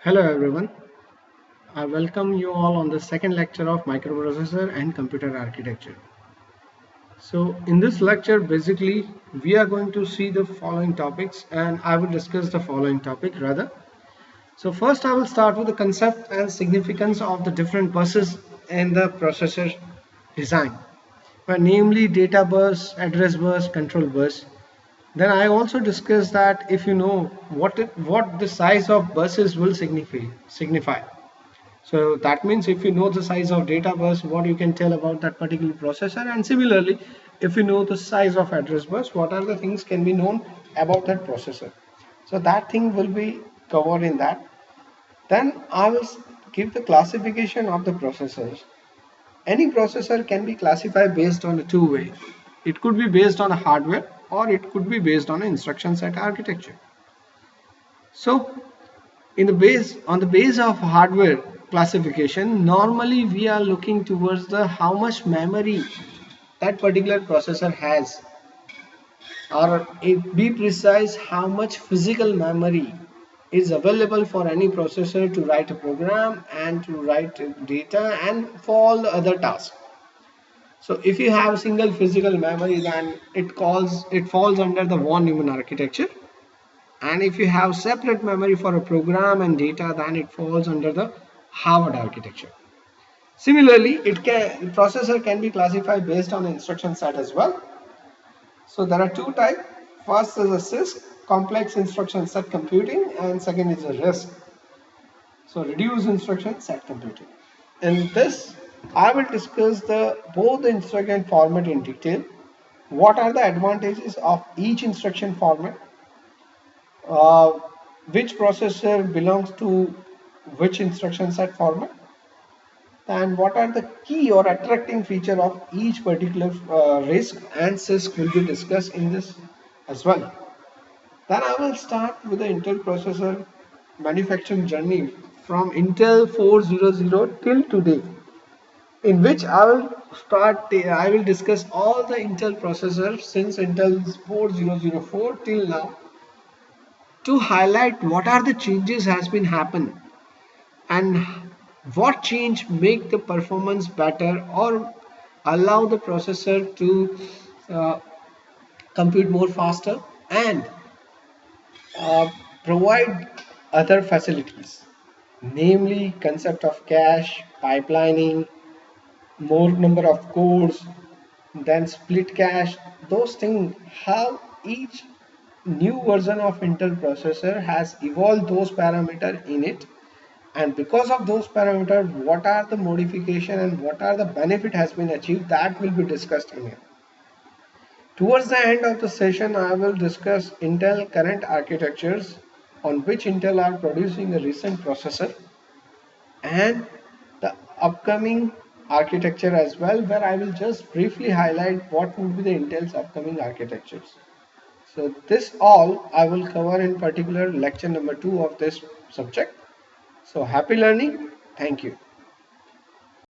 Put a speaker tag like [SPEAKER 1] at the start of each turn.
[SPEAKER 1] Hello everyone. I welcome you all on the second lecture of microprocessor and computer architecture. So in this lecture basically we are going to see the following topics and I will discuss the following topic rather. So first I will start with the concept and significance of the different buses in the processor design, namely data bus, address bus, control bus. Then I also discussed that if you know what the size of buses will signify. So that means if you know the size of data bus, what you can tell about that particular processor, and similarly, if you know the size of address bus, what are the things can be known about that processor. So that thing will be covered in that. Then I will give the classification of the processors. Any processor can be classified based on a two way. It could be based on a hardware or it could be based on an instruction set architecture. So on the base of hardware classification, normally we are looking towards the how much memory that particular processor has, or it be precise how much physical memory is available for any processor to write a program and to write data and for all the other tasks. So if you have single physical memory, then it falls under the von Neumann architecture. And if you have separate memory for a program and data, then it falls under the Harvard architecture. Similarly, processor can be classified based on instruction set as well. So there are two types. First is a CISC, complex instruction set computing, and second is a RISC. So reduced instruction set computing. In this, I will discuss both the instruction format in detail. What are the advantages of each instruction format? uh, which processor belongs to which instruction set format, and what are the key or attracting feature of each particular RISC and CISC will be discussed in this as well. Then I will start with the Intel processor manufacturing journey from Intel 400 till today, in which I will discuss all the Intel processors since Intel 4004 till now to highlight what are the changes has been happened and what change make the performance better or allow the processor to uh, compute more faster and uh, provide other facilities, namely concept of cache pipelining, more number of cores, then split cache. Those things, how each new version of Intel processor has evolved those parameters in it, and because of those parameters what are the modification and what are the benefit has been achieved, that will be discussed in here. Towards the end of the session I will discuss Intel current architectures on which Intel are producing a recent processor, and the upcoming architecture as well, where I will just briefly highlight what would be the Intel's upcoming architectures. So this all I will cover in particular lecture number 2 of this subject. So happy learning. Thank you.